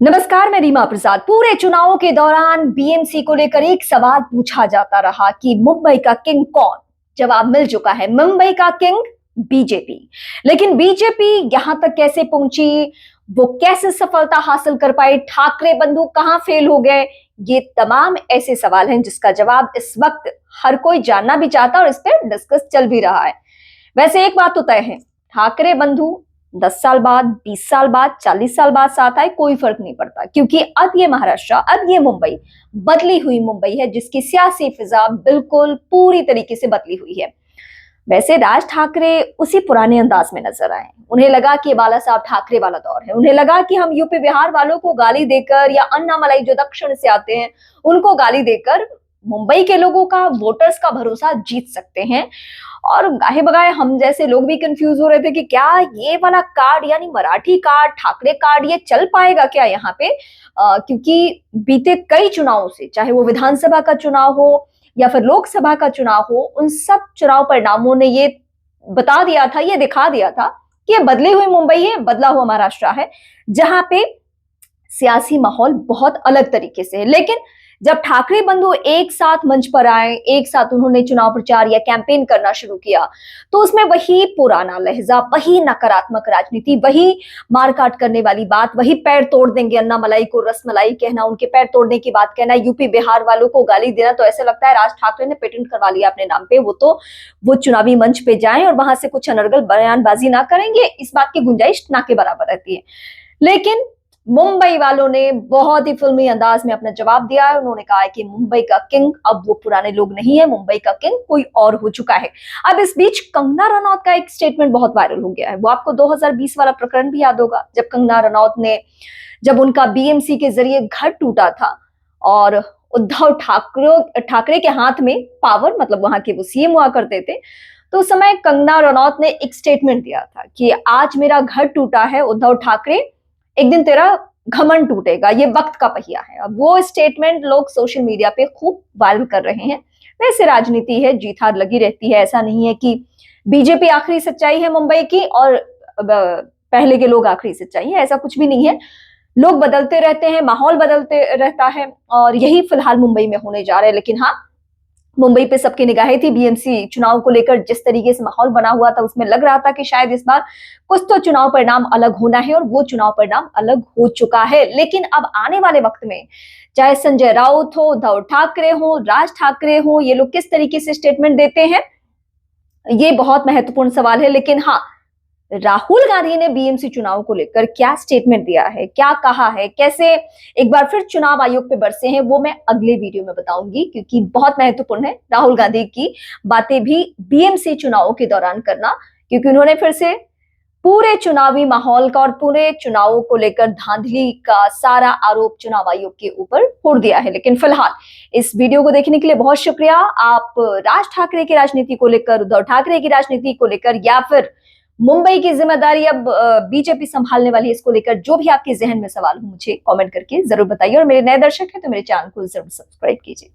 नमस्कार, मैं रीमा प्रसाद। पूरे चुनावों के दौरान बीएमसी को लेकर एक सवाल पूछा जाता रहा कि मुंबई का किंग कौन। जवाब मिल चुका है, मुंबई का किंग बीजेपी। लेकिन बीजेपी यहां तक कैसे पहुंची, वो कैसे सफलता हासिल कर पाई, ठाकरे बंधु कहां फेल हो गए, ये तमाम ऐसे सवाल हैं जिसका जवाब इस वक्त हर कोई जानना भी चाहता है और इस पर डिस्कस चल भी रहा है। वैसे एक बात तो तय है, ठाकरे बंधु 10 साल बाद, 20 साल बाद, 40 साल बाद साथ आए, कोई फर्क नहीं पड़ता, क्योंकि अब ये महाराष्ट्र, अब ये मुंबई बदली हुई मुंबई है, जिसकी सियासी फिजा बिल्कुल पूरी तरीके से बदली हुई है। वैसे राज ठाकरे उसी पुराने अंदाज में नजर आए। उन्हें लगा कि बाला साहब ठाकरे वाला दौर है। उन्हें लगा कि हम यूपी बिहार वालों को गाली देकर या अन्ना मलाई जो दक्षिण से आते हैं उनको गाली देकर मुंबई के लोगों का, वोटर्स का भरोसा जीत सकते हैं। और गाहे बगाए हम जैसे लोग भी कंफ्यूज हो रहे थे कि क्या ये वाला कार्ड, यानी मराठी कार्ड, ठाकरे कार्ड, ये चल पाएगा क्या यहाँ पे। क्योंकि बीते कई चुनावों से, चाहे वो विधानसभा का चुनाव हो या फिर लोकसभा का चुनाव हो, उन सब चुनाव परिणामों ने ये बता दिया था, ये दिखा दिया था कि ये बदली हुई मुंबई है, बदला हुआ महाराष्ट्र है, जहां पे सियासी माहौल बहुत अलग तरीके से है। लेकिन जब ठाकरे बंधु एक साथ मंच पर आए, एक साथ उन्होंने चुनाव प्रचार या कैंपेन करना शुरू किया, तो उसमें वही पुराना लहजा, वही नकारात्मक राजनीति, वही मारकाट करने वाली बात, वही पैर तोड़ देंगे अन्ना मलाई को रसमलाई कहना, उनके पैर तोड़ने की बात कहना, यूपी बिहार वालों को गाली देना, तो ऐसा लगता है राज ठाकरे ने पेटेंट करवा लिया अपने नाम पे। वो चुनावी मंच पे जाएं और वहां से कुछ अनर्गल बयानबाजी ना करेंगे, इस बात की गुंजाइश ना के बराबर रहती है। लेकिन मुंबई वालों ने बहुत ही फिल्मी अंदाज में अपना जवाब दिया है। उन्होंने कहा है कि मुंबई का किंग अब वो पुराने लोग नहीं है, मुंबई का किंग कोई और हो चुका है। अब इस बीच कंगना रनौत का एक स्टेटमेंट बहुत वायरल हो गया है। वो आपको 2020 वाला प्रकरण भी याद होगा, जब कंगना रनौत ने, जब उनका बीएमसी के जरिए घर टूटा था और उद्धव ठाकरे के हाथ में पावर, मतलब वहां के वो सीएम हुआ करते थे, तो उस समय कंगना रनौत ने एक स्टेटमेंट दिया था कि आज मेरा घर टूटा है उद्धव ठाकरे, एक दिन तेरा घमंड टूटेगा, ये वक्त का पहिया है। अब वो स्टेटमेंट लोग सोशल मीडिया पे खूब वायरल कर रहे हैं। वैसे राजनीति है, जीत हार लगी रहती है। ऐसा नहीं है कि बीजेपी आखिरी सच्चाई है मुंबई की और पहले के लोग आखिरी सच्चाई है, ऐसा कुछ भी नहीं है। लोग बदलते रहते हैं, माहौल बदलते रहता है, और यही फिलहाल मुंबई में होने जा रहा है। लेकिन हाँ, मुंबई पे सबकी निगाहें थी बीएमसी चुनाव को लेकर। जिस तरीके से माहौल बना हुआ था, उसमें लग रहा था कि शायद इस बार कुछ तो चुनाव परिणाम अलग होना है, और वो चुनाव परिणाम अलग हो चुका है। लेकिन अब आने वाले वक्त में, चाहे संजय राउत हो, उद्धव ठाकरे हो, राज ठाकरे हो, ये लोग किस तरीके से स्टेटमेंट देते हैं, ये बहुत महत्वपूर्ण सवाल है। लेकिन हाँ, राहुल गांधी ने बीएमसी चुनाव को लेकर क्या स्टेटमेंट दिया है, क्या कहा है, कैसे एक बार फिर चुनाव आयोग पे बरसे हैं, वो मैं अगले वीडियो में बताऊंगी, क्योंकि बहुत महत्वपूर्ण है राहुल गांधी की बातें भी बीएमसी चुनावों के दौरान करना, क्योंकि उन्होंने फिर से पूरे चुनावी माहौल का और पूरे चुनावों को लेकर धांधली का सारा आरोप चुनाव आयोग के ऊपर फोड़ दिया है। लेकिन फिलहाल इस वीडियो को देखने के लिए बहुत शुक्रिया। आप राज ठाकरे की राजनीति को लेकर, उद्धव ठाकरे की राजनीति को लेकर, या फिर मुंबई की जिम्मेदारी अब बीजेपी संभालने वाली है, इसको लेकर जो भी आपके जहन में सवाल हो, मुझे कमेंट करके जरूर बताइए। और मेरे नए दर्शक हैं तो मेरे चैनल को जरूर सब्सक्राइब कीजिए।